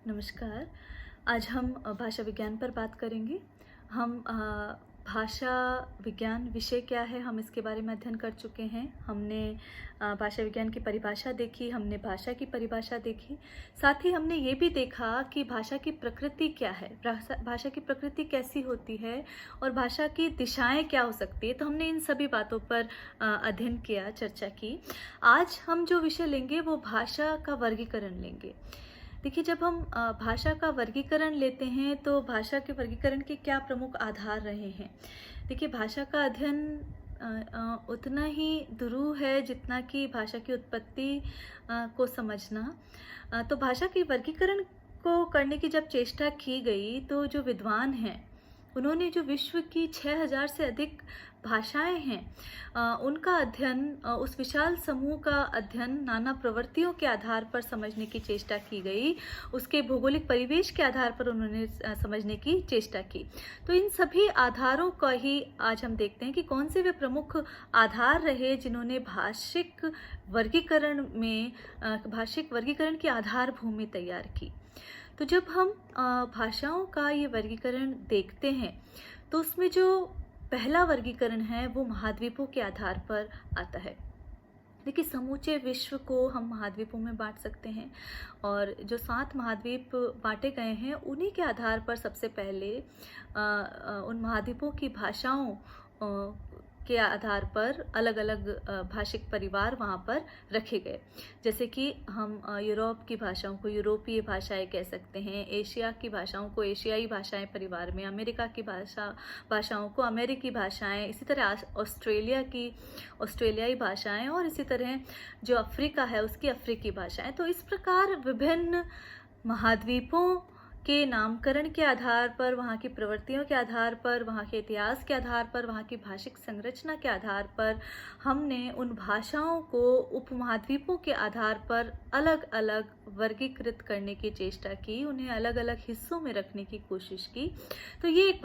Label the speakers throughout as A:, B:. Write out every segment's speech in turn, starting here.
A: नमस्कार। आज हम भाषा विज्ञान पर बात करेंगे। हम भाषा विज्ञान विषय क्या है, हम इसके बारे में अध्ययन कर चुके हैं। हमने भाषा विज्ञान की परिभाषा देखी, हमने भाषा की परिभाषा देखी। साथ ही हमने ये भी देखा कि भाषा की प्रकृति क्या है, भाषा की प्रकृति कैसी होती है और भाषा की दिशाएं क्या हो सकती है। तो हमने इन सभी बातों पर अध्ययन किया, चर्चा की। आज हम जो विषय लेंगे वो भाषा का वर्गीकरण लेंगे। देखिए, जब हम भाषा का वर्गीकरण लेते हैं तो भाषा के वर्गीकरण के क्या प्रमुख आधार रहे हैं। देखिए, भाषा का अध्ययन उतना ही दुरूह है जितना कि भाषा की उत्पत्ति को समझना। तो भाषा के वर्गीकरण को करने की जब चेष्टा की गई तो जो विद्वान हैं उन्होंने जो विश्व की 6000 से अधिक भाषाएं हैं उनका अध्ययन, उस विशाल समूह का अध्ययन नाना प्रवृत्तियों के आधार पर समझने की चेष्टा की गई। उसके भौगोलिक परिवेश के आधार पर उन्होंने समझने की चेष्टा की। तो इन सभी आधारों का ही आज हम देखते हैं कि कौन से वे प्रमुख आधार रहे जिन्होंने भाषिक वर्गीकरण की आधार भूमि तैयार की। तो जब हम भाषाओं का ये वर्गीकरण देखते हैं तो उसमें जो पहला वर्गीकरण है वो महाद्वीपों के आधार पर आता है। देखिए, समूचे विश्व को हम महाद्वीपों में बांट सकते हैं और जो 7 महाद्वीप बांटे गए हैं उन्हीं के आधार पर सबसे पहले उन महाद्वीपों की भाषाओं के आधार पर अलग अलग भाषिक परिवार वहाँ पर रखे गए। जैसे कि हम यूरोप की भाषाओं को यूरोपीय भाषाएं कह सकते हैं, एशिया की भाषाओं को एशियाई भाषाएं परिवार में, अमेरिका की भाषाओं को अमेरिकी भाषाएं, इसी तरह ऑस्ट्रेलिया की ऑस्ट्रेलियाई भाषाएं और इसी तरह जो अफ्रीका है उसकी अफ्रीकी भाषाएं। तो इस प्रकार विभिन्न महाद्वीपों के नामकरण के आधार पर, वहाँ की प्रवृत्तियों के आधार पर, वहाँ के इतिहास के आधार पर, वहाँ की भाषिक संरचना के आधार पर हमने उन भाषाओं को उपमहाद्वीपों के आधार पर अलग अलग वर्गीकृत करने की चेष्टा की, उन्हें अलग अलग हिस्सों में रखने की कोशिश की। तो ये एक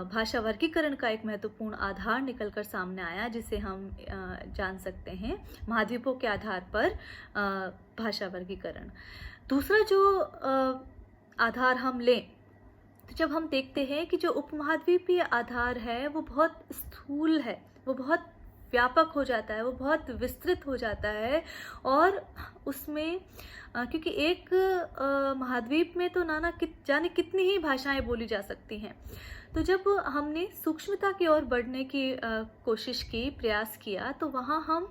A: भाषा वर्गीकरण का एक महत्वपूर्ण आधार निकलकर सामने आया जिसे हम जान सकते हैं महाद्वीपों के आधार पर भाषा वर्गीकरण। दूसरा जो आधार हम लें तो जब हम देखते हैं कि जो उपमहाद्वीपीय आधार है वो बहुत स्थूल है, वो बहुत व्यापक हो जाता है, वो बहुत विस्तृत हो जाता है और उसमें क्योंकि एक महाद्वीप में तो जाने कितनी ही भाषाएं बोली जा सकती हैं। तो जब हमने सूक्ष्मता की ओर बढ़ने की कोशिश की, प्रयास किया, तो वहाँ हम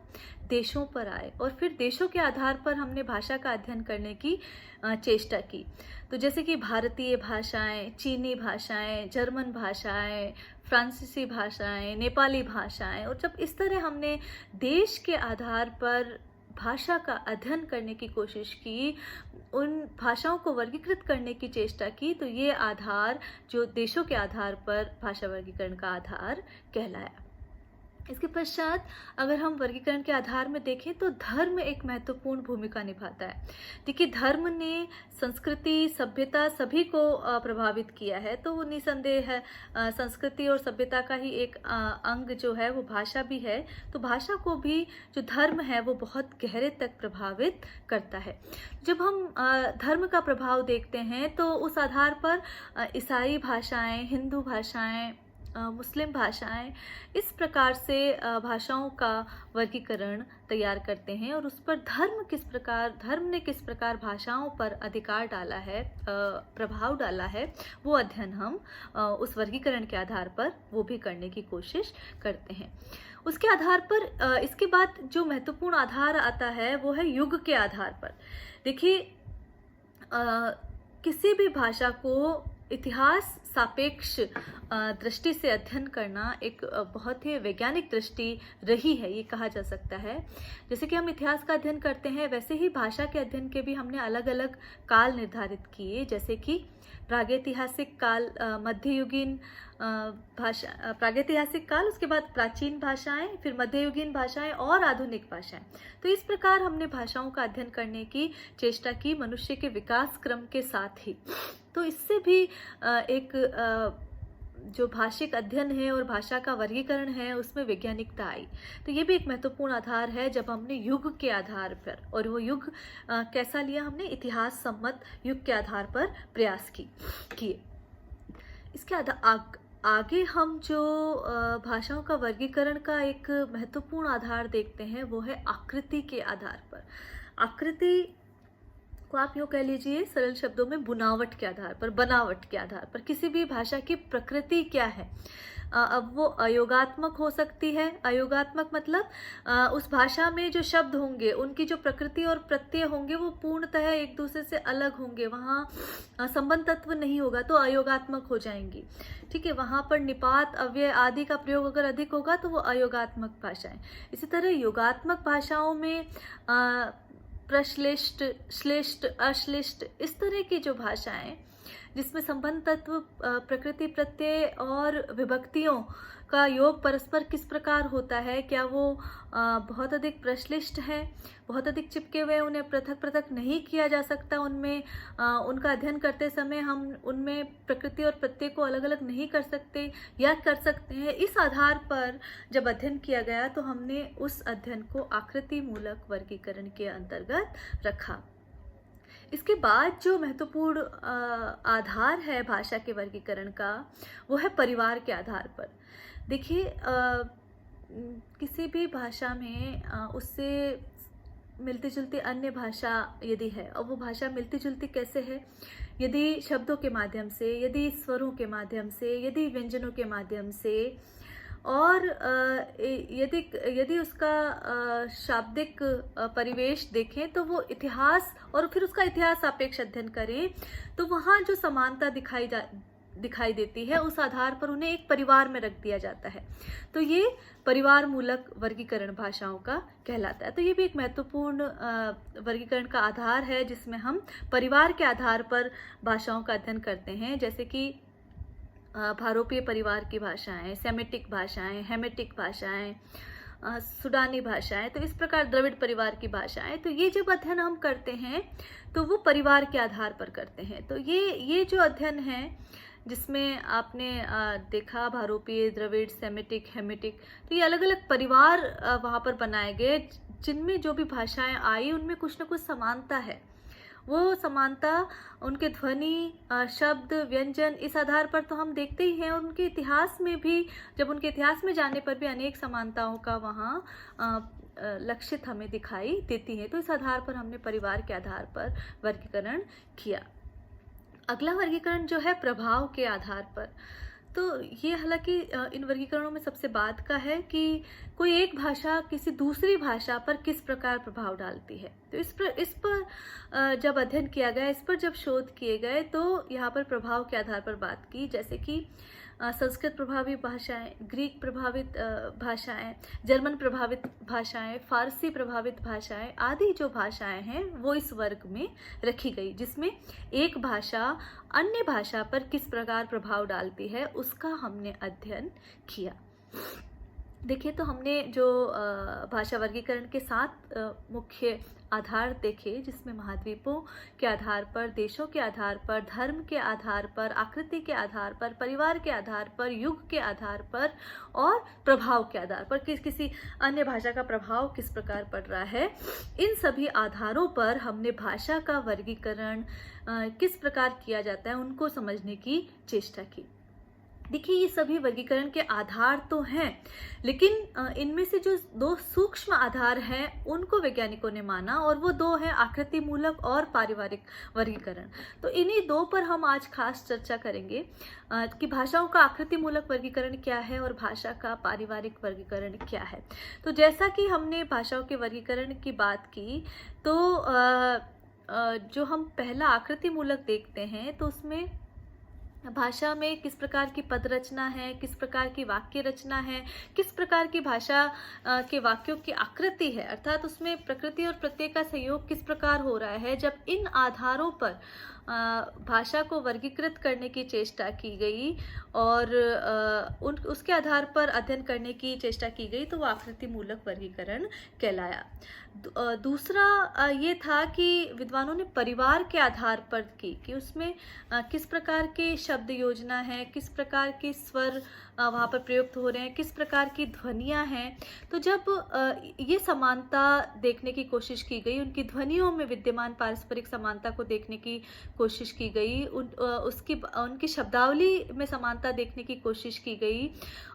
A: देशों पर आए और फिर देशों के आधार पर हमने भाषा का अध्ययन करने की चेष्टा की। तो जैसे कि भारतीय भाषाएं, चीनी भाषाएं, जर्मन भाषाएं, फ्रांसीसी भाषाएं, नेपाली भाषाएं, और जब इस तरह हमने देश के आधार पर भाषा का अध्ययन करने की कोशिश की, उन भाषाओं को वर्गीकृत करने की चेष्टा की, तो ये आधार जो देशों के आधार पर भाषा वर्गीकरण का आधार कहलाया। इसके पश्चात अगर हम वर्गीकरण के आधार में देखें तो धर्म एक महत्वपूर्ण भूमिका निभाता है। देखिए, धर्म ने संस्कृति, सभ्यता सभी को प्रभावित किया है। तो निसंदेह है संस्कृति और सभ्यता का ही एक अंग जो है वो भाषा भी है। तो भाषा को भी जो धर्म है वो बहुत गहरे तक प्रभावित करता है। जब हम धर्म का प्रभाव देखते हैं तो उस आधार पर ईसाई भाषाएं, हिंदू भाषाएं, मुस्लिम भाषाएं, इस प्रकार से भाषाओं का वर्गीकरण तैयार करते हैं और उस पर धर्म ने किस प्रकार भाषाओं पर अधिकार डाला है, प्रभाव डाला है, वो अध्ययन हम उस वर्गीकरण के आधार पर वो भी करने की कोशिश करते हैं। उसके आधार पर इसके बाद जो महत्वपूर्ण आधार आता है वो है युग के आधार पर। देखिए, किसी भी भाषा को इतिहास सापेक्ष दृष्टि से अध्ययन करना एक बहुत ही वैज्ञानिक दृष्टि रही है, ये कहा जा सकता है। जैसे कि हम इतिहास का अध्ययन करते हैं वैसे ही भाषा के अध्ययन के भी हमने अलग अलग काल निर्धारित किए, जैसे कि प्रागैतिहासिक काल, मध्ययुगीन प्रागैतिहासिक काल, उसके बाद प्राचीन भाषाएं, फिर मध्ययुगीन भाषाएं और आधुनिक भाषाएं। तो इस प्रकार हमने भाषाओं का अध्ययन करने की चेष्टा की मनुष्य के विकास क्रम के साथ ही। तो इससे भी एक जो भाषिक अध्ययन है और भाषा का वर्गीकरण है उसमें वैज्ञानिकता आई। तो ये भी एक महत्वपूर्ण आधार है जब हमने युग के आधार पर, और वो युग कैसा लिया हमने, इतिहास सम्मत युग के आधार पर प्रयास किए। इसके आगे हम जो भाषाओं का वर्गीकरण का एक महत्वपूर्ण आधार देखते हैं वो है आकृति के आधार पर। आकृति को आप यूँ कह लीजिए सरल शब्दों में बुनावट के आधार पर, बनावट के आधार पर किसी भी भाषा की प्रकृति क्या है। अब वो अयोगात्मक हो सकती है। अयोगात्मक मतलब उस भाषा में जो शब्द होंगे उनकी जो प्रकृति और प्रत्यय होंगे वो पूर्णतः एक दूसरे से अलग होंगे, वहाँ संबंध तत्व नहीं होगा तो अयोगात्मक हो जाएंगी। ठीक है, वहाँ पर निपात अव्यय आदि का प्रयोग अगर अधिक होगा तो वो अयोगात्मक भाषाएं। इसी तरह योगात्मक भाषाओं में प्रश्लिष्ट, श्लिष्ट, अश्लिष्ट, इस तरह की जो भाषाएं जिसमें संबंध तत्व, प्रकृति, प्रत्यय और विभक्तियों का योग परस्पर किस प्रकार होता है, क्या वो बहुत अधिक प्रश्लिष्ट है, बहुत अधिक चिपके हुए, उन्हें पृथक पृथक नहीं किया जा सकता, उनमें उनका अध्ययन करते समय हम उनमें प्रकृति और प्रत्यय को अलग अलग नहीं कर सकते या कर सकते हैं। इस आधार पर जब अध्ययन किया गया तो हमने उस अध्ययन को आकृति मूलक वर्गीकरण के अंतर्गत रखा। इसके बाद जो महत्वपूर्ण आधार है भाषा के वर्गीकरण का वो है परिवार के आधार पर। देखिए, किसी भी भाषा में उससे मिलती जुलती अन्य भाषा यदि है, और वो भाषा मिलती जुलती कैसे है, यदि शब्दों के माध्यम से, यदि स्वरों के माध्यम से, यदि व्यंजनों के माध्यम से, और यदि उसका शाब्दिक परिवेश देखें तो वो इतिहास, और फिर उसका इतिहास सापेक्ष अध्ययन करें तो वहाँ जो समानता दिखाई देती है उस आधार पर उन्हें एक परिवार में रख दिया जाता है। तो ये परिवार मूलक वर्गीकरण भाषाओं का कहलाता है। तो ये भी एक महत्वपूर्ण वर्गीकरण का आधार है जिसमें हम परिवार के आधार पर भाषाओं का अध्ययन करते हैं, जैसे कि भारोपीय परिवार की भाषाएं, सेमेटिक भाषाएं, हेमेटिक भाषाएं, सुडानी भाषाएं, तो इस प्रकार द्रविड़ परिवार की भाषाएं। तो ये जब अध्ययन हम करते हैं तो वो परिवार के आधार पर करते हैं। तो ये जो अध्ययन है जिसमें आपने देखा भारोपीय, द्रविड़, सेमेटिक, हेमेटिक, तो ये अलग अलग परिवार वहाँ पर बनाए गए जिनमें जो भी भाषाएं आई उनमें कुछ न कुछ समानता है। वो समानता उनके ध्वनि, शब्द, व्यंजन, इस आधार पर तो हम देखते ही हैं, और उनके इतिहास में भी, जब उनके इतिहास में जाने पर भी अनेक समानताओं का वहाँ लक्षित हमें दिखाई देती है। तो इस आधार पर हमने परिवार के आधार पर वर्गीकरण किया। अगला वर्गीकरण जो है प्रभाव के आधार पर, तो ये हालांकि इन वर्गीकरणों में सबसे बाद का है कि कोई एक भाषा किसी दूसरी भाषा पर किस प्रकार प्रभाव डालती है। तो इस पर जब अध्ययन किया गया, इस पर जब शोध किए गए तो यहाँ पर प्रभाव के आधार पर बात की, जैसे कि संस्कृत प्रभावित भाषाएं, ग्रीक प्रभावित भाषाएं, जर्मन प्रभावित भाषाएं, फारसी प्रभावित भाषाएं आदि जो भाषाएं हैं वो इस वर्ग में रखी गई, जिसमें एक भाषा अन्य भाषा पर किस प्रकार प्रभाव डालती है उसका हमने अध्ययन किया। देखिए, तो हमने जो भाषा वर्गीकरण के 7 मुख्य आधार देखे, जिसमें महाद्वीपों के आधार पर, देशों के आधार पर, धर्म के आधार पर, आकृति के आधार पर, परिवार के आधार पर, युग के आधार पर और प्रभाव के आधार पर किसी अन्य भाषा का प्रभाव किस प्रकार पड़ रहा है, इन सभी आधारों पर हमने भाषा का वर्गीकरण किस प्रकार किया जाता है उनको समझने की चेष्टा की। देखिए, ये सभी वर्गीकरण के आधार तो हैं, लेकिन इनमें से जो 2 सूक्ष्म आधार हैं उनको वैज्ञानिकों ने माना, और वो 2 हैं आकृति मूलक और पारिवारिक वर्गीकरण। तो इन्हीं 2 पर हम आज खास चर्चा करेंगे कि भाषाओं का आकृति मूलक वर्गीकरण क्या है और भाषा का पारिवारिक वर्गीकरण क्या है। तो जैसा कि हमने भाषाओं के वर्गीकरण की बात की, तो जो हम पहला आकृति मूलक देखते हैं तो उसमें भाषा में किस प्रकार की पद रचना है, किस प्रकार की वाक्य रचना है, किस प्रकार की भाषा के वाक्यों की आकृति है, अर्थात उसमें प्रकृति और प्रत्यय का सहयोग किस प्रकार हो रहा है। जब इन आधारों पर भाषा को वर्गीकृत करने की चेष्टा की गई और उसके आधार पर अध्ययन करने की चेष्टा की गई, तो वो आकृति मूलक वर्गीकरण कहलाया। दूसरा ये था कि विद्वानों ने परिवार के आधार पर की कि उसमें किस प्रकार के शब्द योजना है, किस प्रकार के स्वर वहाँ पर प्रयुक्त हो रहे हैं, किस प्रकार की ध्वनियाँ हैं। तो जब ये समानता देखने की कोशिश की गई, उनकी ध्वनियों में विद्यमान पारस्परिक समानता को देखने की कोशिश की गई, उनकी शब्दावली में समानता देखने की कोशिश की गई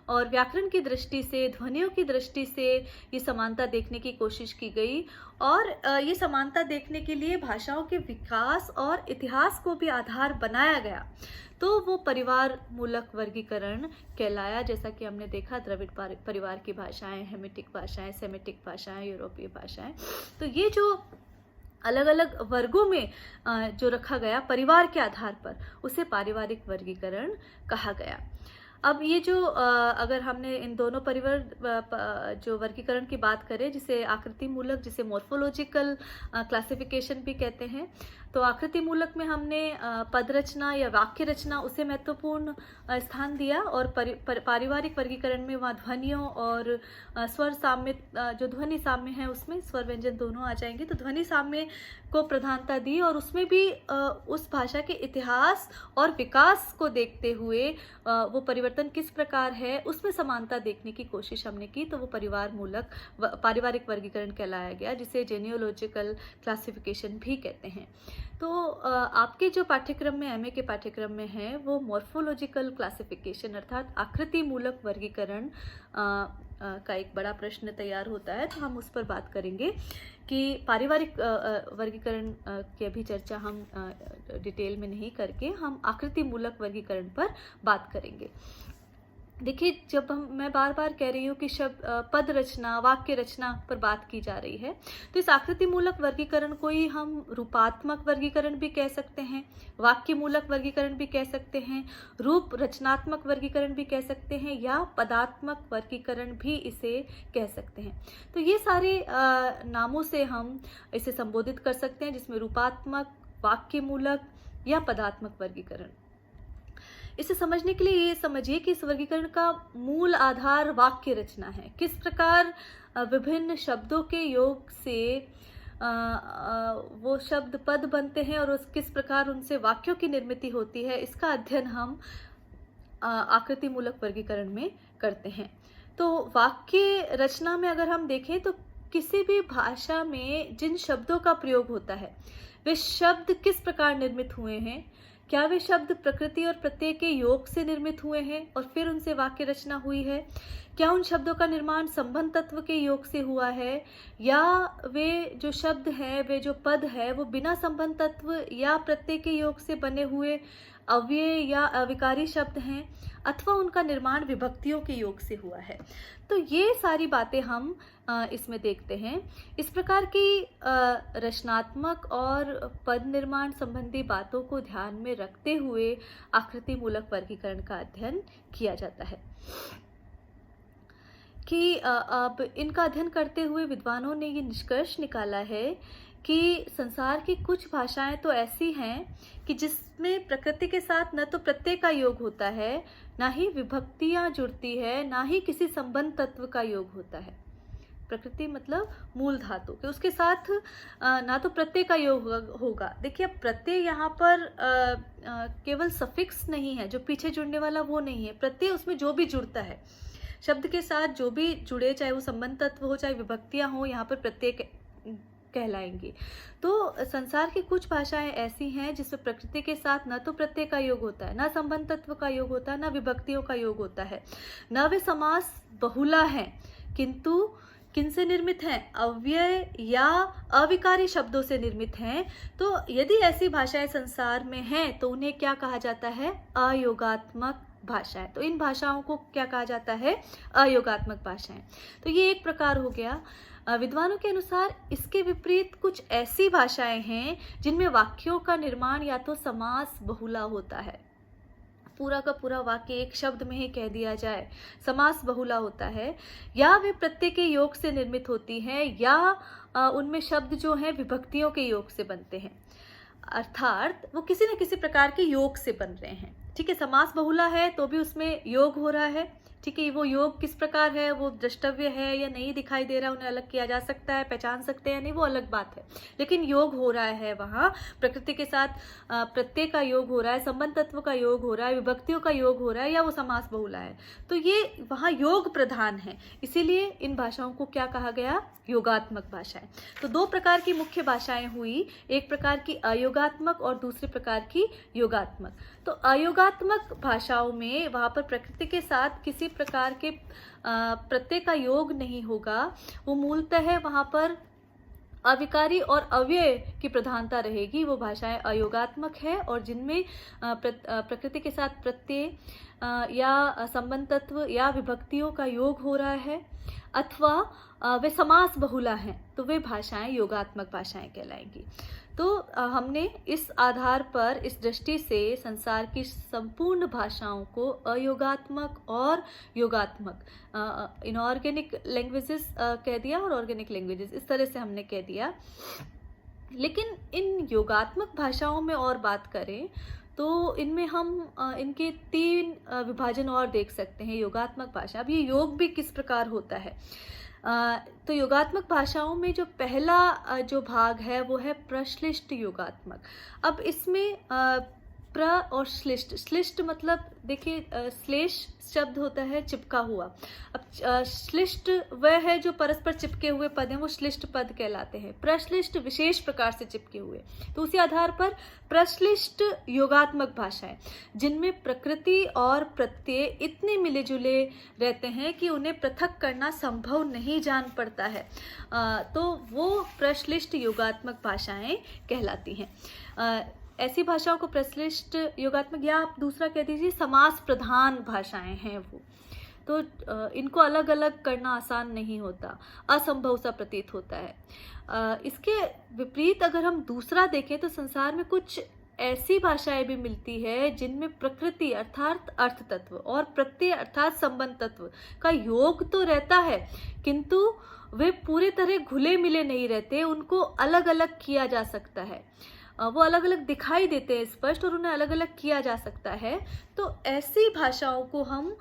A: और व्याकरण की दृष्टि से, ध्वनियों की दृष्टि से ये समानता देखने की कोशिश की गई और ये समानता देखने के लिए भाषाओं के विकास और इतिहास को भी आधार बनाया गया, तो वो परिवार मूलक वर्गीकरण कहलाया। जैसा कि हमने देखा, द्रविड़ परिवार की भाषाएं, हेमिटिक भाषाएं, सेमिटिक भाषाएं, यूरोपीय भाषाएं, तो ये जो अलग अलग वर्गों में जो रखा गया परिवार के आधार पर, उसे पारिवारिक वर्गीकरण कहा गया। अब ये जो अगर हमने इन दोनों जो वर्गीकरण की बात करें, जिसे आकृति मूलक, जिसे मॉर्फोलॉजिकल क्लासिफिकेशन भी कहते हैं, तो आकृति मूलक में हमने पद रचना या वाक्य रचना उसे महत्वपूर्ण स्थान दिया और पारिवारिक वर्गीकरण में वहाँ ध्वनियों और स्वर साम्य, जो ध्वनि साम्य है उसमें स्वर व्यंजन दोनों आ जाएंगे, तो ध्वनि साम्य को प्रधानता दी और उसमें भी उस भाषा के इतिहास और विकास को देखते हुए वो परिवर्तन किस प्रकार है उसमें समानता देखने की कोशिश हमने की, तो वो पारिवारिक वर्गीकरण कहलाया गया, जिसे जेनियोलॉजिकल क्लासिफिकेशन भी कहते हैं। तो आपके जो पाठ्यक्रम में, एमए के पाठ्यक्रम में है, वो मॉर्फोलॉजिकल क्लासिफिकेशन अर्थात आकृति मूलक वर्गीकरण का एक बड़ा प्रश्न तैयार होता है, तो हम उस पर बात करेंगे कि पारिवारिक वर्गीकरण की अभी चर्चा हम डिटेल में नहीं करके हम आकृति मूलक वर्गीकरण पर बात करेंगे। देखिए, जब मैं बार बार कह रही हूँ कि पद रचना, वाक्य रचना पर बात की जा रही है, तो इस आकृति मूलक वर्गीकरण को ही हम रूपात्मक वर्गीकरण भी कह सकते हैं, वाक्य मूलक वर्गीकरण भी कह सकते हैं, रूप रचनात्मक वर्गीकरण भी कह सकते हैं, या पदात्मक वर्गीकरण भी इसे कह सकते हैं। तो ये सारे नामों से हम इसे संबोधित कर सकते हैं, जिसमें रूपात्मक, वाक्य मूलक या पदात्मक वर्गीकरण। इसे समझने के लिए ये समझिए कि इस वर्गीकरण का मूल आधार वाक्य रचना है। किस प्रकार विभिन्न शब्दों के योग से वो शब्द पद बनते हैं और किस प्रकार उनसे वाक्यों की निर्मिति होती है, इसका अध्ययन हम आकृति मूलक वर्गीकरण में करते हैं। तो वाक्य रचना में अगर हम देखें, तो किसी भी भाषा में जिन शब्दों का प्रयोग होता है, वे शब्द किस प्रकार निर्मित हुए हैं, क्या वे शब्द प्रकृति और प्रत्यय के योग से निर्मित हुए हैं और फिर उनसे वाक्य रचना हुई है, क्या उन शब्दों का निर्माण संबंध तत्व के योग से हुआ है, या वे जो शब्द हैं, वे जो पद है, वो बिना संबंध तत्व या प्रत्यय के योग से बने हुए अव्यय या अविकारी शब्द हैं, अथवा उनका निर्माण विभक्तियों के योग से हुआ है। तो ये सारी बातें हम इसमें देखते हैं। इस प्रकार की रचनात्मक और पद निर्माण संबंधी बातों को ध्यान में रखते हुए आकृति मूलक वर्गीकरण का अध्ययन किया जाता है। कि अब इनका अध्ययन करते हुए विद्वानों ने ये निष्कर्ष निकाला है कि संसार की कुछ भाषाएं तो ऐसी हैं कि जिसमें प्रकृति के साथ न तो प्रत्यय का योग होता है, ना ही विभक्तियां जुड़ती है, ना ही किसी संबंध तत्व का योग होता है। प्रकृति मतलब मूल धातु के, उसके साथ ना तो प्रत्यय का योग होगा। देखिए, अब प्रत्यय यहाँ पर केवल सफिक्स नहीं है, जो पीछे जुड़ने वाला वो नहीं है। प्रत्यय उसमें जो भी जुड़ता है, शब्द के साथ जो भी जुड़े, चाहे वो संबंध तत्व हो, चाहे विभक्तियां हो, यहाँ पर प्रत्यय कहलाएंगी। तो संसार की कुछ भाषाएं ऐसी हैं जिसमें प्रकृति के साथ न तो प्रत्यय का योग होता है, ना संबंध तत्व का योग होता है, ना विभक्तियों का योग होता है, न वे समास बहुला हैं, किंतु किनसे निर्मित हैं? अव्यय या अविकारी शब्दों से निर्मित हैं। तो यदि ऐसी भाषाएं संसार में हैं, तो उन्हें क्या कहा जाता है? अयोगात्मक भाषाएं। तो इन भाषाओं को क्या कहा जाता है? अयोगात्मक भाषाएं। तो ये एक प्रकार हो गया। विद्वानों के अनुसार इसके विपरीत कुछ ऐसी भाषाएं हैं जिनमें वाक्यों का निर्माण या तो समास बहुला होता है, पूरा का पूरा वाक्य एक शब्द में ही कह दिया जाए, समास बहुला होता है, या वे प्रत्यय के योग से निर्मित होती हैं, या उनमें शब्द जो हैं विभक्तियों के योग से बनते हैं। अर्थात वो किसी न किसी प्रकार के योग से बन रहे हैं। ठीक है, समास बहुला है तो भी उसमें योग हो रहा है। ठीक है, वो योग किस प्रकार है, वो द्रष्टव्य है या नहीं दिखाई दे रहा है, उन्हें अलग किया जा सकता है, पहचान सकते हैं नहीं, वो अलग बात है। लेकिन योग हो रहा है वहाँ, प्रकृति के साथ प्रत्यय का योग हो रहा है, संबंध तत्व का योग हो रहा है, विभक्तियों का योग हो रहा है, या वो समास बहुला है, तो ये वहाँ योग प्रधान है। इसीलिए इन भाषाओं को क्या कहा गया, योगात्मक भाषाएं। तो दो प्रकार की मुख्य भाषाएं हुई, एक प्रकार की अयोगात्मक और दूसरे प्रकार की योगात्मक। तो अयोगात्मक भाषाओं में वहाँ पर प्रकृति के साथ किसी प्रकार के प्रत्यय का योग नहीं होगा, वो मूलतः वहाँ पर अविकारी और अव्यय की प्रधानता रहेगी। वो भाषाएं अयोगात्मक है और जिनमें प्रकृति के साथ प्रत्यय या संबंध तत्व या विभक्तियों का योग हो रहा है, अथवा वे समास बहुला हैं, तो वे भाषाएं योगात्मक भाषाएं कहलाएंगी। तो हमने इस आधार पर, इस दृष्टि से संसार की संपूर्ण भाषाओं को अयोगात्मक और योगात्मक, इनऑर्गेनिक लैंग्वेजेस कह दिया और ऑर्गेनिक लैंग्वेजेस, इस तरह से हमने कह दिया। लेकिन इन योगात्मक भाषाओं में और बात करें तो इनमें हम इनके 3 विभाजन और देख सकते हैं। योगात्मक भाषा, अब ये योग भी किस प्रकार होता है, तो योगात्मक भाषाओं में जो पहला जो भाग है वो है प्रश्लिष्ट योगात्मक। अब इसमें प्र और श्लिष्ट, श्लिष्ट मतलब देखिए श्लेष शब्द होता है चिपका हुआ। अब श्लिष्ट वह है जो परस्पर चिपके हुए पद हैं, वो श्लिष्ट पद कहलाते हैं। प्रश्लिष्ट विशेष प्रकार से चिपके हुए। तो उसी आधार पर प्रश्लिष्ट योगात्मक भाषाएं, जिनमें प्रकृति और प्रत्यय इतने मिले जुले रहते हैं कि उन्हें पृथक करना संभव नहीं जान पड़ता है, तो वो प्रश्लिष्ट योगात्मक भाषाएं कहलाती हैं। ऐसी भाषाओं को प्रश्लिष्ट योगात्मक, या आप दूसरा कह दीजिए समास प्रधान भाषाएं हैं वो, तो इनको अलग अलग करना आसान नहीं होता, असंभव सा प्रतीत होता है। इसके विपरीत अगर हम दूसरा देखें तो संसार में कुछ ऐसी भाषाएं भी मिलती है जिनमें प्रकृति अर्थात अर्थ तत्व और प्रत्यय अर्थात संबंध तत्व का योग तो रहता है, किंतु वे पूरे तरह घुले मिले नहीं रहते, उनको अलग अलग किया जा सकता है, वो अलग अलग दिखाई देते हैं स्पष्ट, और उन्हें अलग अलग किया जा सकता है। तो ऐसी भाषाओं को हम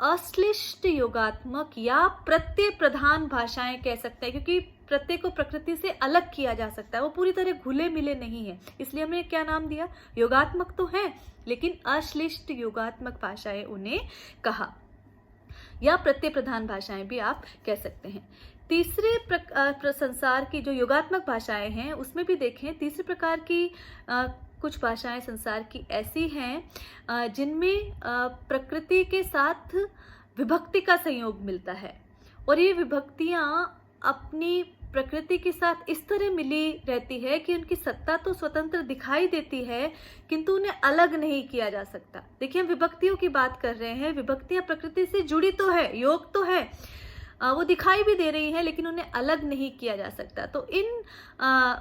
A: अश्लिष्ट योगात्मक या प्रत्यय प्रधान भाषाएं कह सकते हैं, क्योंकि प्रत्यय को प्रकृति से अलग किया जा सकता है, वो पूरी तरह घुले मिले नहीं है, इसलिए हमने क्या नाम दिया, योगात्मक तो है लेकिन अश्लिष्ट योगात्मक भाषाएं उन्हें कहा, या प्रत्यय प्रधान भाषाएं भी आप कह सकते हैं। तीसरे संसार की जो योगात्मक भाषाएं हैं उसमें भी देखें, तीसरे प्रकार की कुछ भाषाएं संसार की ऐसी हैं जिनमें प्रकृति के साथ विभक्ति का संयोग मिलता है, और ये विभक्तियां अपनी प्रकृति के साथ इस तरह मिली रहती है कि उनकी सत्ता तो स्वतंत्र दिखाई देती है, किंतु उन्हें अलग नहीं किया जा सकता। देखिए, हम विभक्तियों की बात कर रहे हैं, विभक्तियां प्रकृति से जुड़ी तो है, योग तो है, वो दिखाई भी दे रही हैं, लेकिन उन्हें अलग नहीं किया जा सकता। तो इन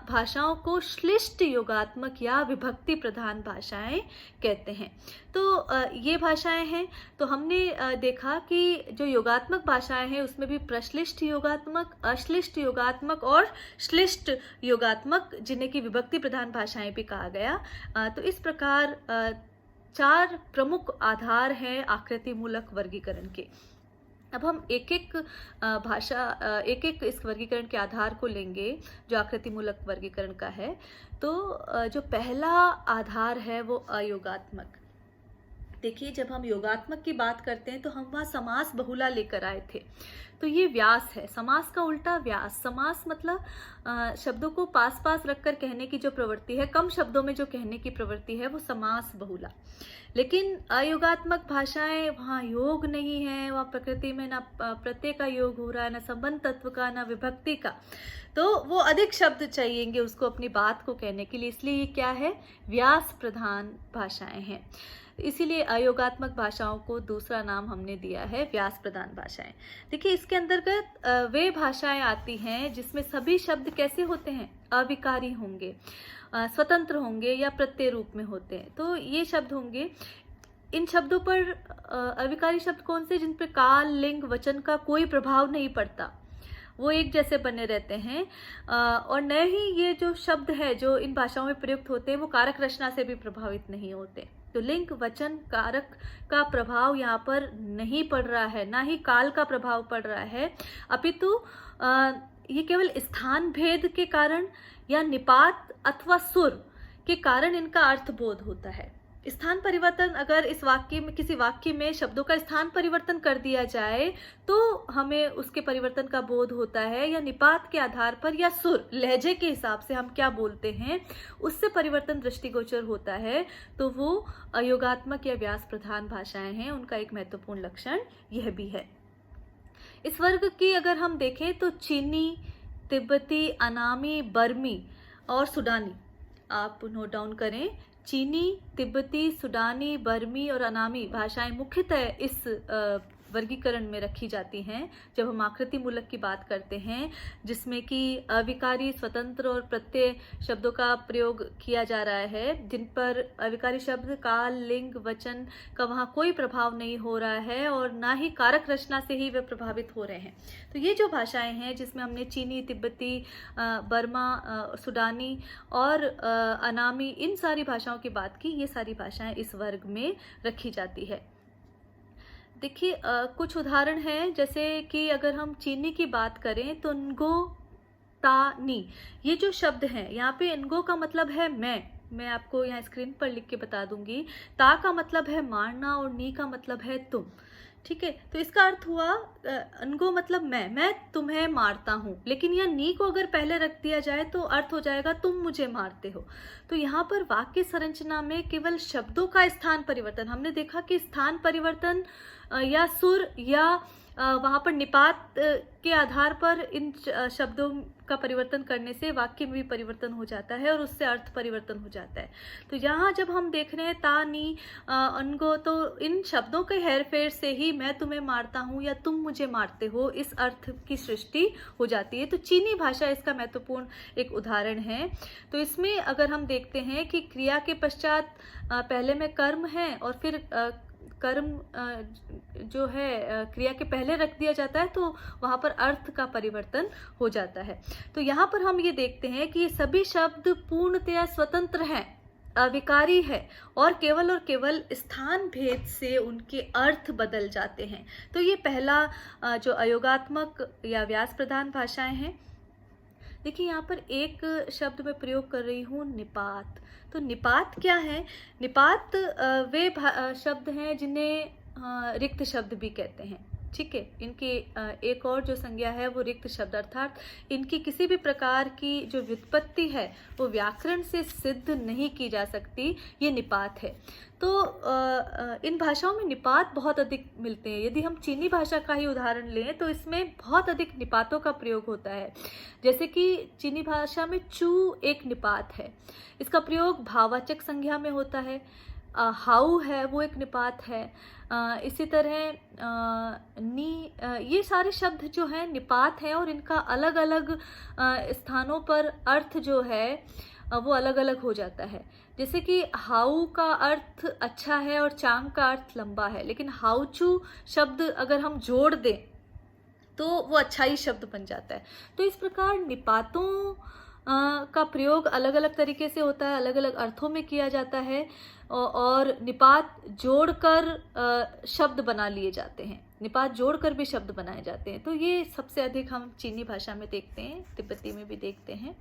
A: भाषाओं को श्लिष्ट योगात्मक या विभक्ति प्रधान भाषाएं कहते हैं। तो ये भाषाएं हैं। तो हमने देखा कि जो योगात्मक भाषाएं हैं उसमें भी प्रश्लिष्ट योगात्मक, अश्लिष्ट योगात्मक और श्लिष्ट योगात्मक, जिन्हें की विभक्ति प्रधान भाषाएं भी कहा गया। तो इस प्रकार 4 प्रमुख आधार हैं आकृति मूलक वर्गीकरण के। अब हम एक एक इस वर्गीकरण के आधार को लेंगे जो आकृति मूलक वर्गीकरण का है। तो जो पहला आधार है वो अयोगात्मक। देखिए, जब हम योगात्मक की बात करते हैं तो हम वहाँ समास बहुला लेकर आए थे, तो ये व्यास है, समास का उल्टा व्यास। समास मतलब शब्दों को पास पास रखकर कहने की जो प्रवृत्ति है, कम शब्दों में जो कहने की प्रवृत्ति है, वो समास बहुला। लेकिन अयोगात्मक भाषाएं, वहाँ योग नहीं है, वहाँ प्रकृति में ना प्रत्यय का योग हो रहा है, ना संबंध तत्व का, ना विभक्ति का, तो वो अधिक शब्द चाहिएंगे उसको अपनी बात को कहने के लिए, इसलिए ये क्या है, व्यास प्रधान भाषाएं हैं। इसीलिए अयोगात्मक भाषाओं को दूसरा नाम हमने दिया है व्यास प्रधान भाषाएं। देखिए, इसके अंतर्गत वे भाषाएं आती हैं जिसमें सभी शब्द कैसे होते हैं, अविकारी होंगे, स्वतंत्र होंगे या प्रत्यय रूप में होते हैं। तो ये शब्द होंगे। इन शब्दों पर अविकारी शब्द कौन से, जिन पर काल, लिंग, वचन का कोई प्रभाव नहीं पड़ता, वो एक जैसे बने रहते हैं। और न ही ये जो शब्द है जो इन भाषाओं में प्रयुक्त होते हैं वो कारक रचना से भी प्रभावित नहीं होते। तो लिंग वचन कारक का प्रभाव यहाँ पर नहीं पड़ रहा है, ना ही काल का प्रभाव पड़ रहा है, अपितु ये केवल स्थान भेद के कारण या निपात अथवा सुर के कारण इनका अर्थबोध होता है। स्थान परिवर्तन, अगर इस वाक्य में, किसी वाक्य में शब्दों का स्थान परिवर्तन कर दिया जाए तो हमें उसके परिवर्तन का बोध होता है, या निपात के आधार पर या सुर लहजे के हिसाब से हम क्या बोलते हैं उससे परिवर्तन दृष्टिगोचर होता है, तो वो अयोगात्मक या व्यास प्रधान भाषाएं हैं। उनका एक महत्वपूर्ण लक्षण यह भी है। इस वर्ग की अगर हम देखें तो चीनी, तिब्बती, अनामी, बर्मी और सुडानी, आप नोट डाउन करें। चीनी, तिब्बती, सुडानी, बर्मी और अनामी भाषाएं मुख्यतः इस वर्गीकरण में रखी जाती हैं जब हम आकृति मूलक की बात करते हैं, जिसमें कि अविकारी, स्वतंत्र और प्रत्यय शब्दों का प्रयोग किया जा रहा है, जिन पर अविकारी शब्द, काल, लिंग, वचन का वहाँ कोई प्रभाव नहीं हो रहा है और ना ही कारक रचना से ही वे प्रभावित हो रहे हैं। तो ये जो भाषाएं हैं जिसमें हमने चीनी, तिब्बती, बर्मा, सुडानी और अनामी, इन सारी भाषाओं की बात की, ये सारी भाषाएं इस वर्ग में रखी जाती है। देखिए कुछ उदाहरण हैं, जैसे कि अगर हम चीनी की बात करें तो न्गो, ता, नी, ये जो शब्द हैं यहाँ पे न्गो का मतलब है मैं आपको यहाँ स्क्रीन पर लिख के बता दूंगी। ता का मतलब है मारना और नी का मतलब है तुम। ठीक है, तो इसका अर्थ हुआ न्गो मतलब मैं तुम्हें मारता हूँ, लेकिन यह नी को अगर पहले रख दिया जाए तो अर्थ हो जाएगा तुम मुझे मारते हो। तो यहाँ पर वाक्य संरचना में केवल शब्दों का स्थान परिवर्तन, हमने देखा कि स्थान परिवर्तन या सुर या वहाँ पर निपात के आधार पर इन शब्दों का परिवर्तन करने से वाक्य में भी परिवर्तन हो जाता है और उससे अर्थ परिवर्तन हो जाता है। तो यहाँ जब हम देख रहे हैं ता, नी, अनगो, तो इन शब्दों के हेरफेर से ही मैं तुम्हें मारता हूँ या तुम मुझे मारते हो, इस अर्थ की सृष्टि हो जाती है। तो चीनी भाषा इसका महत्वपूर्ण एक उदाहरण है। तो इसमें अगर हम देखते हैं कि क्रिया के पश्चात पहले में कर्म है और फिर कर्म जो है क्रिया के पहले रख दिया जाता है, तो वहाँ पर अर्थ का परिवर्तन हो जाता है। तो यहाँ पर हम ये देखते हैं कि ये सभी शब्द पूर्णतया स्वतंत्र हैं, अविकारी है और केवल स्थान भेद से उनके अर्थ बदल जाते हैं। तो ये पहला जो अयोगात्मक या व्यास प्रधान भाषाएं हैं। देखिए यहाँ पर एक शब्द में प्रयोग कर रही हूँ, निपात। तो निपात क्या है? निपात वे शब्द हैं जिन्हें रिक्त शब्द भी कहते हैं। ठीक है, इनकी एक और जो संज्ञा है वो रिक्त शब्द, अर्थात इनकी किसी भी प्रकार की जो व्युत्पत्ति है वो व्याकरण से सिद्ध नहीं की जा सकती, ये निपात है। तो इन भाषाओं में निपात बहुत अधिक मिलते हैं। यदि हम चीनी भाषा का ही उदाहरण लें तो इसमें बहुत अधिक निपातों का प्रयोग होता है। जैसे कि चीनी भाषा में चू एक निपात है, इसका प्रयोग भाववाचक संज्ञा में होता है। हाउ है वो एक निपात है। इसी तरह नी, ये सारे शब्द जो हैं निपात हैं और इनका अलग अलग स्थानों पर अर्थ जो है वो अलग अलग हो जाता है। जैसे कि हाउ का अर्थ अच्छा है और चांग का अर्थ लंबा है, लेकिन हाउचू शब्द अगर हम जोड़ दें तो वो अच्छा ही शब्द बन जाता है। तो इस प्रकार निपातों का प्रयोग अलग अलग तरीके से होता है, अलग अलग अर्थों में किया जाता है और निपात जोड़कर शब्द बना लिए जाते हैं, निपात जोड़कर भी शब्द बनाए जाते हैं। तो ये सबसे अधिक हम चीनी भाषा में देखते हैं, तिब्बती में भी देखते हैं,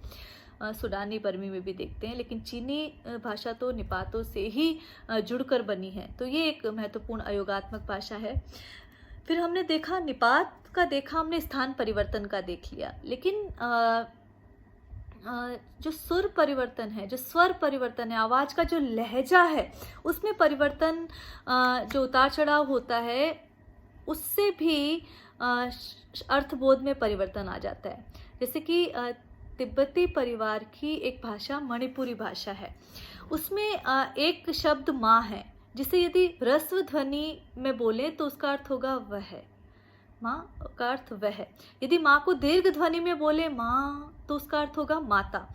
A: सुडानी, बर्मी में भी देखते हैं, लेकिन चीनी भाषा तो निपातों से ही जुड़कर बनी है। तो ये एक महत्वपूर्ण अयोगात्मक भाषा है। फिर हमने देखा निपात का, देखा हमने स्थान परिवर्तन का देख लिया, लेकिन जो सुर परिवर्तन है, जो स्वर परिवर्तन है, आवाज का जो लहजा है, उसमें परिवर्तन, जो उतार चढ़ाव होता है, उससे भी अर्थबोध में परिवर्तन आ जाता है। जैसे कि तिब्बती परिवार की एक भाषा मणिपुरी भाषा है, उसमें एक शब्द माँ है, जिसे यदि ह्रस्व ध्वनि में बोले तो उसका अर्थ होगा वह है। माँ का अर्थ वह। यदि माँ को दीर्घ ध्वनि में बोले माँ तो उसका अर्थ होगा माता,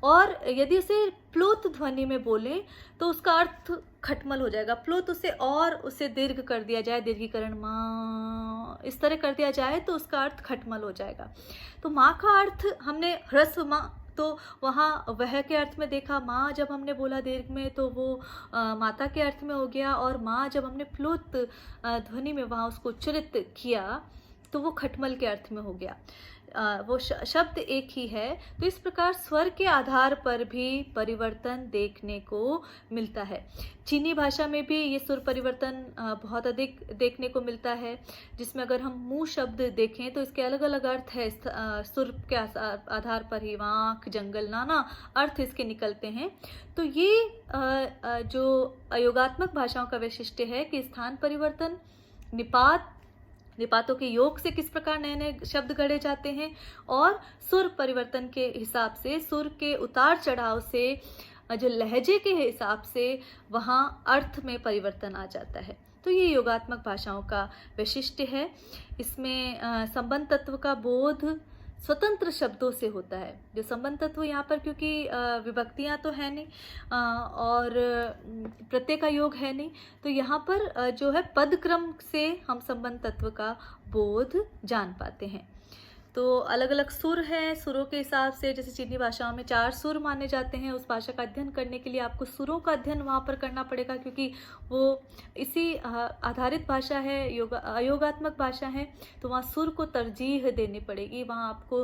A: और यदि उसे प्लुत ध्वनि में बोले तो उसका अर्थ खटमल हो जाएगा। प्लुत उसे दीर्घ कर दिया जाए, दीर्घीकरण माँ इस तरह कर दिया जाए तो उसका अर्थ खटमल हो जाएगा। तो माँ का अर्थ हमने ह्रस्व माँ तो वहाँ वह के अर्थ में देखा, माँ जब हमने बोला दीर्घ में तो वो माता के अर्थ में हो गया, और माँ जब हमने प्लुत ध्वनि में वहाँ उसको उच्चरित किया तो वो खटमल के अर्थ में हो गया। वो शब्द एक ही है। तो इस प्रकार स्वर के आधार पर भी परिवर्तन देखने को मिलता है। चीनी भाषा में भी ये सुर परिवर्तन बहुत अधिक देखने को मिलता है, जिसमें अगर हम मुँह शब्द देखें तो इसके अलग अलग अर्थ है। सुर के आधार पर ही वाक, जंगल, नाना अर्थ इसके निकलते हैं। तो ये जो अयोगात्मक भाषाओं का वैशिष्ट्य है कि स्थान परिवर्तन, निपातों के योग से किस प्रकार नए नए शब्द गढ़े जाते हैं, और सुर परिवर्तन के हिसाब से, सुर के उतार चढ़ाव से, जो लहजे के हिसाब से वहाँ अर्थ में परिवर्तन आ जाता है। तो ये योगात्मक भाषाओं का वैशिष्ट्य है। इसमें संबंध तत्व का बोध स्वतंत्र शब्दों से होता है। जो संबंध तत्व यहाँ पर, क्योंकि विभक्तियाँ तो है नहीं और प्रत्यय का योग है नहीं, तो यहाँ पर जो है पद क्रम से हम संबंध तत्व का बोध जान पाते हैं। तो अलग अलग सुर हैं, सुरों के हिसाब से जैसे चीनी भाषाओं में 4 सुर माने जाते हैं। उस भाषा का अध्ययन करने के लिए आपको सुरों का अध्ययन वहाँ पर करना पड़ेगा, क्योंकि वो इसी आधारित भाषा है, अयोगात्मक भाषा है। तो वहाँ सुर को तरजीह देनी पड़ेगी, वहाँ आपको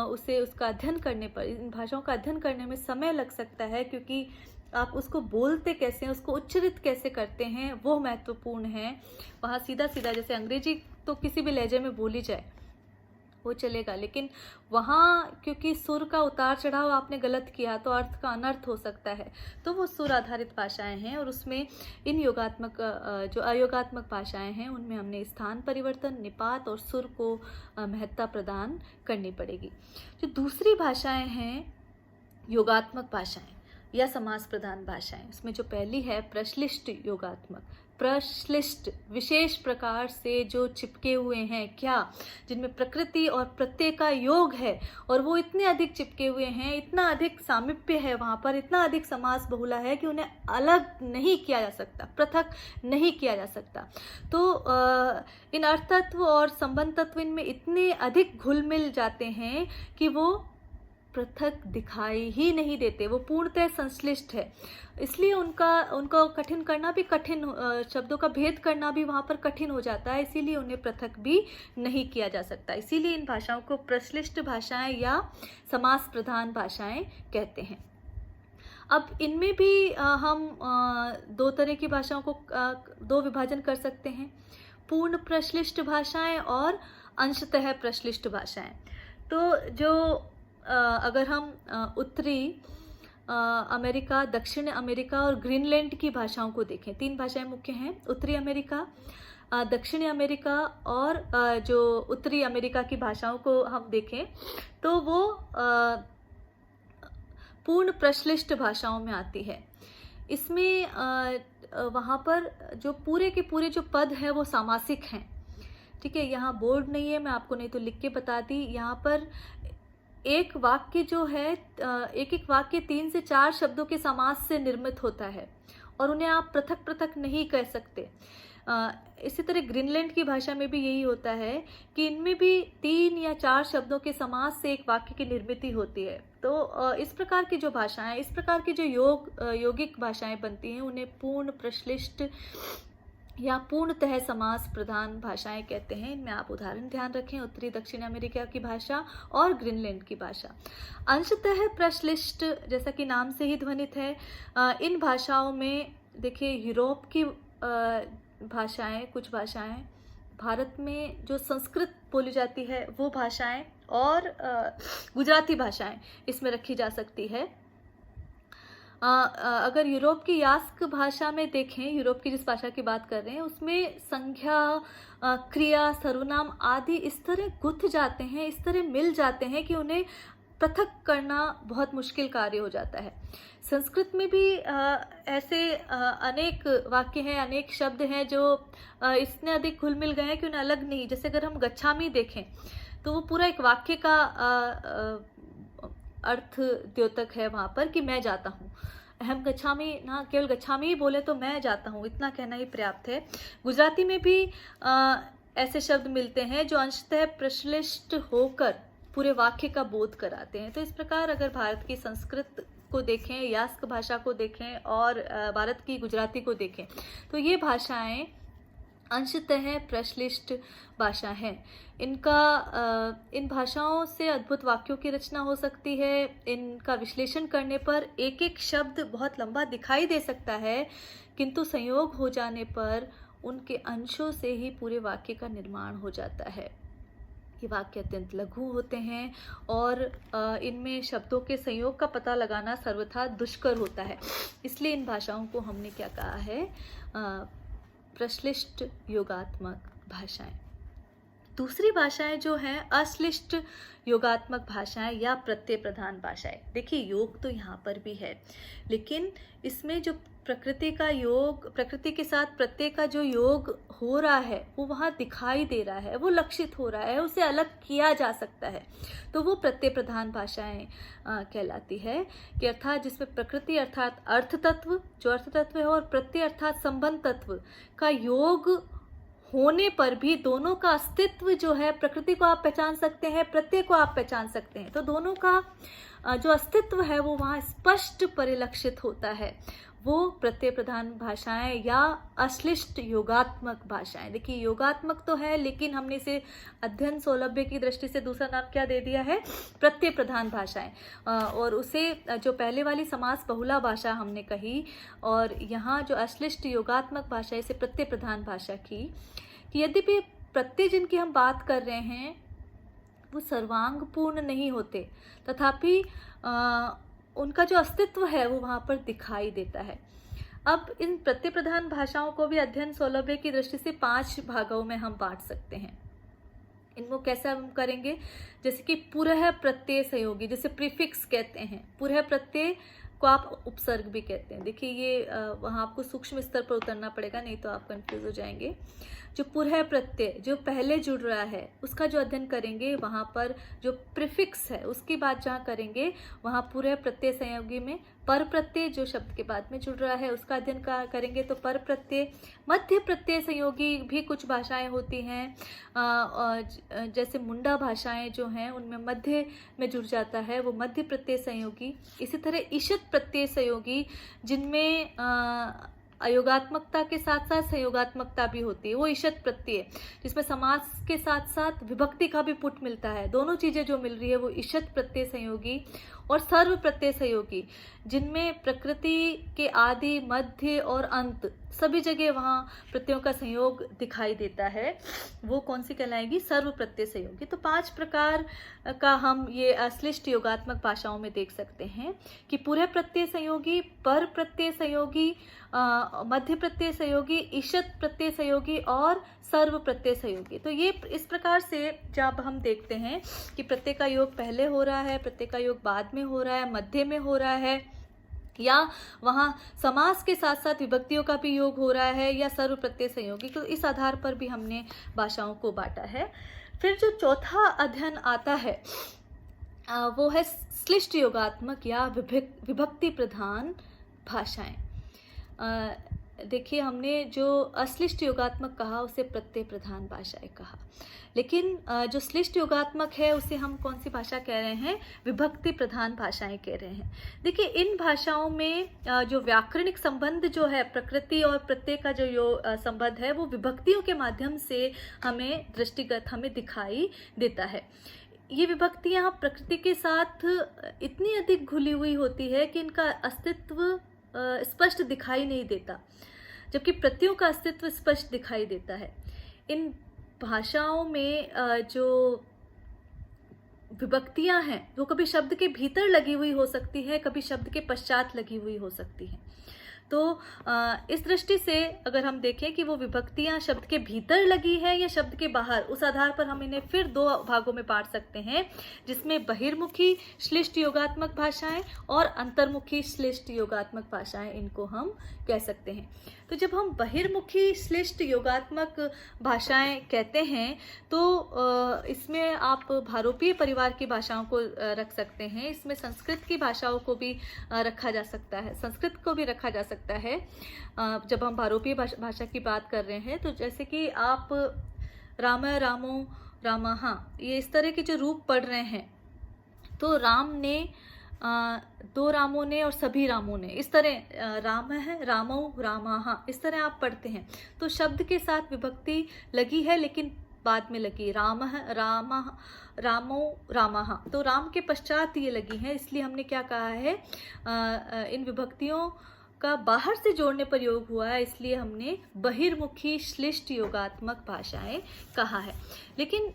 A: उसका अध्ययन करने पर, इन भाषाओं का अध्ययन करने में समय लग सकता है, क्योंकि आप उसको बोलते कैसे हैं, उसको उच्चरित कैसे करते हैं, वो महत्वपूर्ण है। वहाँ सीधा सीधा जैसे अंग्रेजी तो किसी भी लहजे में बोली जाए वो चलेगा, लेकिन वहाँ क्योंकि सुर का उतार चढ़ाव आपने गलत किया तो अर्थ का अनर्थ हो सकता है। तो वो सुर आधारित भाषाएं हैं, और उसमें इन योगात्मक जो अयोगात्मक भाषाएं हैं उनमें हमने स्थान परिवर्तन, निपात और सुर को महत्ता प्रदान करनी पड़ेगी। जो दूसरी भाषाएं हैं योगात्मक भाषाएं या समास प्रधान भाषाएं, उसमें जो पहली है प्रश्लिष्ट योगात्मक। प्रश्लिष्ट विशेष प्रकार से जो चिपके हुए हैं, क्या जिनमें प्रकृति और प्रत्यय का योग है, और वो इतने अधिक चिपके हुए हैं, इतना अधिक सामिप्य है वहाँ पर, इतना अधिक समास बहुला है कि उन्हें अलग नहीं किया जा सकता, पृथक नहीं किया जा सकता। तो इन अर्थ तत्व और संबंध तत्व इनमें इतने अधिक घुल मिल जाते हैं कि वो पृथक दिखाई ही नहीं देते, वो पूर्णतः संश्लिष्ट है। इसलिए उनको कठिन करना भी कठिन, शब्दों का भेद करना भी वहाँ पर कठिन हो जाता है, इसीलिए उन्हें पृथक भी नहीं किया जा सकता। इसीलिए इन भाषाओं को प्रश्लिष्ट भाषाएं या समास प्रधान भाषाएं कहते हैं। अब इनमें भी हम 2 तरह की भाषाओं को 2 विभाजन कर सकते हैं, पूर्ण प्रश्लिष्ट भाषाएं और अंशतः प्रश्लिष्ट भाषाएं। तो जो अगर हम उत्तरी अमेरिका, दक्षिण अमेरिका और ग्रीनलैंड की भाषाओं को देखें, 3 भाषाएं मुख्य हैं, उत्तरी अमेरिका, दक्षिणी अमेरिका और जो उत्तरी अमेरिका की भाषाओं को हम देखें तो वो पूर्ण प्रश्लिष्ट भाषाओं में आती है। इसमें वहाँ पर जो पूरे के पूरे जो पद हैं वो सामासिक हैं। ठीक है, यहाँ बोर्ड नहीं है, मैं आपको नहीं तो लिख के बता दी। यहाँ पर एक वाक्य जो है, एक एक वाक्य 3 से 4 शब्दों के समास से निर्मित होता है, और उन्हें आप पृथक पृथक नहीं कह सकते। इसी तरह ग्रीनलैंड की भाषा में भी यही होता है कि इनमें भी 3 या 4 शब्दों के समास से एक वाक्य की निर्मिति होती है। तो इस प्रकार की जो भाषाएं, इस प्रकार की जो यौगिक भाषाएं बनती हैं, उन्हें पूर्ण प्रश्लिष्ट या पूर्णतः समास प्रधान भाषाएं कहते हैं। इनमें आप उदाहरण ध्यान रखें, उत्तरी दक्षिण अमेरिका की भाषा और ग्रीनलैंड की भाषा। अंशतः प्रश्लिष्ट जैसा कि नाम से ही ध्वनित है, इन भाषाओं में देखिए यूरोप की भाषाएं, कुछ भाषाएं, भारत में जो संस्कृत बोली जाती है वो भाषाएं, और गुजराती भाषाएं इसमें रखी जा सकती है। अगर यूरोप की यास्क भाषा में देखें, यूरोप की जिस भाषा की बात कर रहे हैं, उसमें संज्ञा, क्रिया, सर्वनाम आदि इस तरह गुथ जाते हैं, इस तरह मिल जाते हैं कि उन्हें पृथक करना बहुत मुश्किल कार्य हो जाता है। संस्कृत में भी ऐसे अनेक वाक्य हैं, अनेक शब्द हैं जो इतने अधिक घुल मिल गए हैं कि उन्हें अलग नहीं, जैसे अगर हम गच्छामि देखें तो वो पूरा एक वाक्य का अर्थ द्योतक है वहाँ पर कि मैं जाता हूँ। अहम गच्छामि, ना केवल गच्छामि ही बोले तो मैं जाता हूँ, इतना कहना ही पर्याप्त है। गुजराती में भी ऐसे शब्द मिलते हैं जो अंशतः प्रश्लिष्ट होकर पूरे वाक्य का बोध कराते हैं। तो इस प्रकार अगर भारत की संस्कृत को देखें, यास्क भाषा को देखें और भारत की गुजराती को देखें तो ये भाषाएं अंशतः प्रश्लिष्ट भाषा है। इन भाषाओं से अद्भुत वाक्यों की रचना हो सकती है। इनका विश्लेषण करने पर एक एक शब्द बहुत लंबा दिखाई दे सकता है, किंतु संयोग हो जाने पर उनके अंशों से ही पूरे वाक्य का निर्माण हो जाता है। ये वाक्य अत्यंत लघु होते हैं और इनमें शब्दों के संयोग का पता लगाना सर्वथा दुष्कर होता है। इसलिए इन भाषाओं को हमने क्या कहा है, प्रश्लिष्ट योगात्मक भाषाएं। दूसरी भाषाएं जो हैं अश्लिष्ट योगात्मक भाषाएं या प्रत्यय प्रधान भाषाएं। देखिए योग तो यहाँ पर भी है, लेकिन इसमें जो प्रकृति का योग, प्रकृति के साथ प्रत्यय का जो योग हो रहा है वो वहाँ दिखाई दे रहा है, वो लक्षित हो रहा है, उसे अलग किया जा सकता है, तो वो प्रत्यय प्रधान भाषाएं कहलाती है। कि अर्थात जिसमें प्रकृति अर्थात अर्थ तत्व, जो अर्थ तत्व है, और प्रत्यय अर्थात संबंध तत्व का योग होने पर भी दोनों का अस्तित्व जो है, प्रकृति को आप पहचान सकते हैं, प्रत्यय को आप पहचान सकते हैं, तो दोनों का जो अस्तित्व है वो वहाँ स्पष्ट परिलक्षित होता है। वो प्रत्यय प्रधान भाषाएं या अश्लिष्ट योगात्मक भाषाएं। देखिए योगात्मक तो है, लेकिन हमने इसे अध्ययन सौलभ्य की दृष्टि से दूसरा नाम क्या दे दिया है, प्रत्यय प्रधान भाषाएं। और उसे जो पहले वाली समास बहुला भाषा हमने कही, और यहाँ जो अश्लिष्ट योगात्मक भाषा इसे प्रत्यय प्रधान भाषा की। कि यद्यपि प्रत्यय जिनकी हम बात कर रहे हैं वो सर्वांग पूर्ण नहीं होते, तथापि उनका जो अस्तित्व है वो वहाँ पर दिखाई देता है। अब इन प्रत्यय प्रधान भाषाओं को भी अध्ययन सौलभ्य की दृष्टि से 5 भागों में हम बांट सकते हैं। इनको कैसे हम करेंगे, जैसे कि पुरः प्रत्यय सहयोगी, जैसे प्रीफिक्स कहते हैं, पुरः प्रत्यय को आप उपसर्ग भी कहते हैं। देखिए ये वहाँ आपको सूक्ष्म स्तर पर उतरना पड़ेगा, नहीं तो आप कंफ्यूज हो जाएंगे। जो पुरः प्रत्यय जो पहले जुड़ रहा है उसका जो अध्ययन करेंगे, वहाँ पर जो प्रीफिक्स है उसकी बात जहाँ करेंगे, वहाँ पुरः प्रत्यय संयोगी में पर प्रत्यय जो शब्द के बाद में जुड़ रहा है उसका अध्ययन करेंगे, तो पर प्रत्यय। मध्य प्रत्यय संयोगी भी कुछ भाषाएं होती हैं, जैसे मुंडा भाषाएं जो हैं उनमें मध्य में जुड़ जाता है, वो मध्य प्रत्यय संयोगी। इसी तरह ईशत प्रत्यय संयोगी, जिनमें अयोगात्मकता के साथ साथ संयोगात्मकता भी होती है, वो ईशत प्रत्यय, जिसमें समास के साथ साथ विभक्ति का भी पुट मिलता है। दोनों चीजें जो मिल रही है वो ईशत प्रत्यय संयोगी। और सर्व प्रत्यय संयोगी, जिनमें प्रकृति के आदि, मध्य और अंत सभी जगह वहाँ प्रत्ययों का संयोग दिखाई देता है, वो कौन सी कहलाएगी, सर्व प्रत्यय संयोगी। तो 5 प्रकार का हम ये अश्लिष्ट योगात्मक भाषाओं में देख सकते हैं कि पुरः प्रत्यय संयोगी, पर प्रत्यय संयोगी, मध्य प्रत्यय संयोगी, ईशत प्रत्यय संयोगी और सर्व प्रत्यय संयोगी। तो ये इस प्रकार से जब हम देखते हैं कि प्रत्यय का योग पहले हो रहा है, प्रत्यय का योग बाद में हो रहा है, मध्य में हो रहा है, या वहाँ समास के साथ साथ विभक्तियों का भी योग हो रहा है, या सर्व प्रत्यय संयोगी, तो इस आधार पर भी हमने भाषाओं को बांटा है। फिर जो चौथा अध्ययन आता है वो है श्लिष्ट योगात्मक या विभक्ति प्रधान भाषाएं। देखिए हमने जो अश्लिष्ट योगात्मक कहा उसे प्रत्यय प्रधान भाषाएं कहा, लेकिन जो श्लिष्ट योगात्मक है उसे हम कौन सी भाषा कह रहे हैं, विभक्ति प्रधान भाषाएं कह रहे हैं। देखिए इन भाषाओं में जो व्याकरणिक संबंध जो है, प्रकृति और प्रत्यय का जो संबंध है, वो विभक्तियों के माध्यम से हमें दृष्टिगत हमें दिखाई देता है। ये विभक्तियाँ प्रकृति के साथ इतनी अधिक घुली हुई होती है कि इनका अस्तित्व स्पष्ट दिखाई नहीं देता, जबकि प्रत्ययों का अस्तित्व स्पष्ट दिखाई देता है। इन भाषाओं में जो विभक्तियां हैं वो कभी शब्द के भीतर लगी हुई हो सकती है, कभी शब्द के पश्चात लगी हुई हो सकती हैं। तो इस दृष्टि से अगर हम देखें कि वो विभक्तियां शब्द के भीतर लगी है या शब्द के बाहर, उस आधार पर हम इन्हें फिर दो भागों में बांट सकते हैं, जिसमें बहिर्मुखी श्लिष्ट योगात्मक भाषाएं और अंतर्मुखी श्लिष्ट योगात्मक भाषाएं, इनको हम कह सकते हैं। तो जब हम बहिर्मुखी श्लिष्ट योगात्मक भाषाएं कहते हैं तो इसमें आप भारोपीय परिवार की भाषाओं को रख सकते हैं, इसमें संस्कृत की भाषाओं को भी रखा जा सकता है, संस्कृत को भी रखा जा सकता है जब हम भारोपीय भाषा की बात कर रहे हैं। तो जैसे कि आप राम, रामो, रामः, ये इस तरह के जो रूप पढ़ रहे हैं, तो राम ने, दो रामों ने और सभी रामों ने, इस तरह राम है, रामो, रामः, इस तरह आप पढ़ते हैं। तो शब्द के साथ विभक्ति लगी है लेकिन बाद में लगी, राम, राम, रामो, रामः, तो राम के पश्चात ये लगी है, इसलिए हमने क्या कहा है, इन विभक्तियों का बाहर से जोड़ने पर योग हुआ है, इसलिए हमने बहिर्मुखी श्लिष्ट योगात्मक भाषाएं कहा है। लेकिन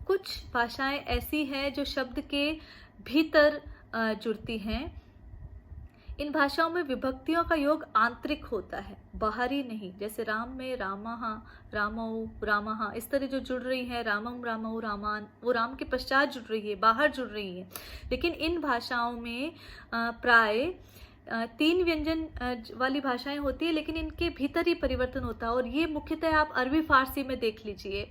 A: कुछ भाषाएं ऐसी हैं जो शब्द के भीतर जुड़ती हैं। इन भाषाओं में विभक्तियों का योग आंतरिक होता है, बाहरी नहीं। जैसे राम में रामः, रामौ, रामः, इस तरह जो जुड़ रही है, रामम, रामौ, रामान, वो राम के पश्चात जुड़ रही है, बाहर जुड़ रही है। लेकिन इन भाषाओं में प्राय तीन व्यंजन वाली भाषाएं होती है, लेकिन इनके भीतर ही परिवर्तन होता है। और ये मुख्यतः आप अरबी फारसी में देख लीजिए।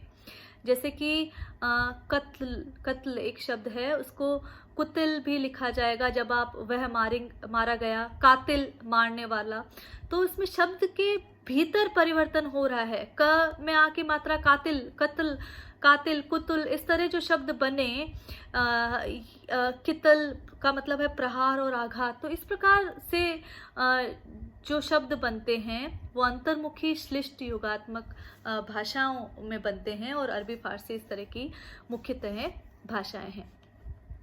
A: जैसे कि कत्ल, कत्ल एक शब्द है, उसको कुतिल भी लिखा जाएगा जब आप वह मारा गया, कातिल मारने वाला। तो इसमें शब्द के भीतर परिवर्तन हो रहा है। क में आके मात्रा कातिल, कत्ल, कातिल, कुतुल, इस तरह जो शब्द बने, कितल का मतलब है प्रहार और आघात। तो इस प्रकार से जो शब्द बनते हैं वो अंतर्मुखी श्लिष्ट योगात्मक भाषाओं में बनते हैं, और अरबी फारसी इस तरह की मुख्यतः भाषाएं हैं।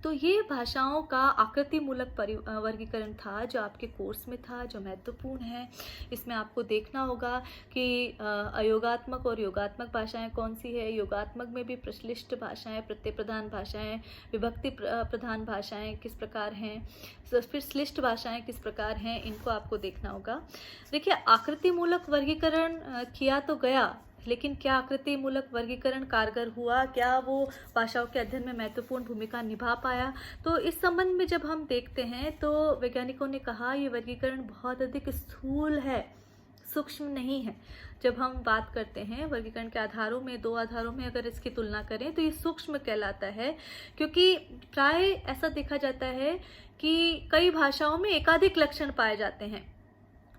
A: तो ये भाषाओं का आकृति मूलक वर्गीकरण था जो आपके कोर्स में था, जो महत्वपूर्ण है। इसमें आपको देखना होगा कि अयोगात्मक और योगात्मक भाषाएं कौन सी है, योगात्मक में भी प्रश्लिष्ट भाषाएं, प्रत्यय प्रधान भाषाएं, विभक्ति प्रधान भाषाएं किस प्रकार हैं, फिर श्लिष्ट भाषाएं किस प्रकार हैं, इनको आपको देखना होगा। देखिए, आकृति मूलक वर्गीकरण किया तो गया, लेकिन क्या आकृति मूलक वर्गीकरण कारगर हुआ, क्या वो भाषाओं के अध्ययन में महत्वपूर्ण भूमिका निभा पाया? तो इस संबंध में जब हम देखते हैं तो वैज्ञानिकों ने कहा ये वर्गीकरण बहुत अधिक स्थूल है, सूक्ष्म नहीं है। जब हम बात करते हैं वर्गीकरण के आधारों में, दो आधारों में अगर इसकी तुलना करें तो ये सूक्ष्म कहलाता है, क्योंकि प्राय ऐसा देखा जाता है कि कई भाषाओं में एकाधिक लक्षण पाए जाते हैं।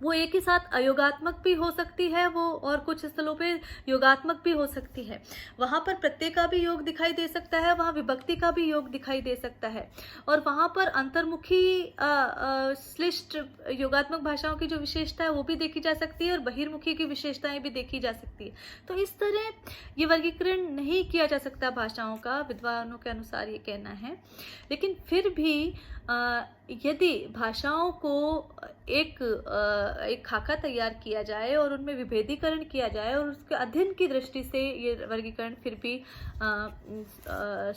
A: वो एक ही साथ अयोगात्मक भी हो सकती है वो, और कुछ स्थलों पे योगात्मक भी हो सकती है। वहाँ पर प्रत्यय का भी योग दिखाई दे सकता है, वहाँ विभक्ति का भी योग दिखाई दे सकता है, और वहाँ पर अंतर्मुखी श्लिष्ट योगात्मक भाषाओं की जो विशेषता है वो भी देखी जा सकती है, और बहिर्मुखी की विशेषताएं भी देखी जा सकती है। तो इस तरह ये वर्गीकरण नहीं किया जा सकता भाषाओं का, विद्वानों के अनुसार ये कहना है। लेकिन फिर भी यदि भाषाओं को एक खाका तैयार किया जाए और उनमें विभेदीकरण किया जाए और उसके अध्ययन की दृष्टि से ये वर्गीकरण फिर भी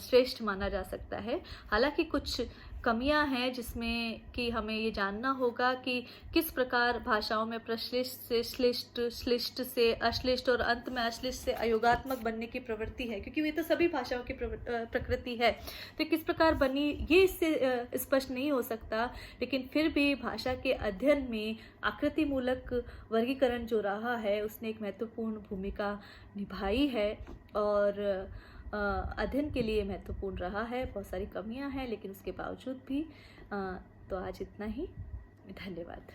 A: श्रेष्ठ माना जा सकता है। हालांकि कुछ कमियां हैं जिसमें कि हमें ये जानना होगा कि किस प्रकार भाषाओं में प्रश्लिष्ट से श्लिष्ट, श्लिष्ट से अश्लिष्ट और अंत में अश्लिष्ट से अयोगात्मक बनने की प्रवृत्ति है, क्योंकि ये तो सभी भाषाओं की प्रकृति है। तो किस प्रकार बनी ये इससे स्पष्ट नहीं हो सकता, लेकिन फिर भी भाषा के अध्ययन में आकृति मूलक वर्गीकरण जो रहा है उसने एक महत्वपूर्ण भूमिका निभाई है और अध्ययन के लिए महत्वपूर्ण रहा है। बहुत सारी कमियां हैं लेकिन उसके बावजूद भी। तो आज इतना ही, धन्यवाद।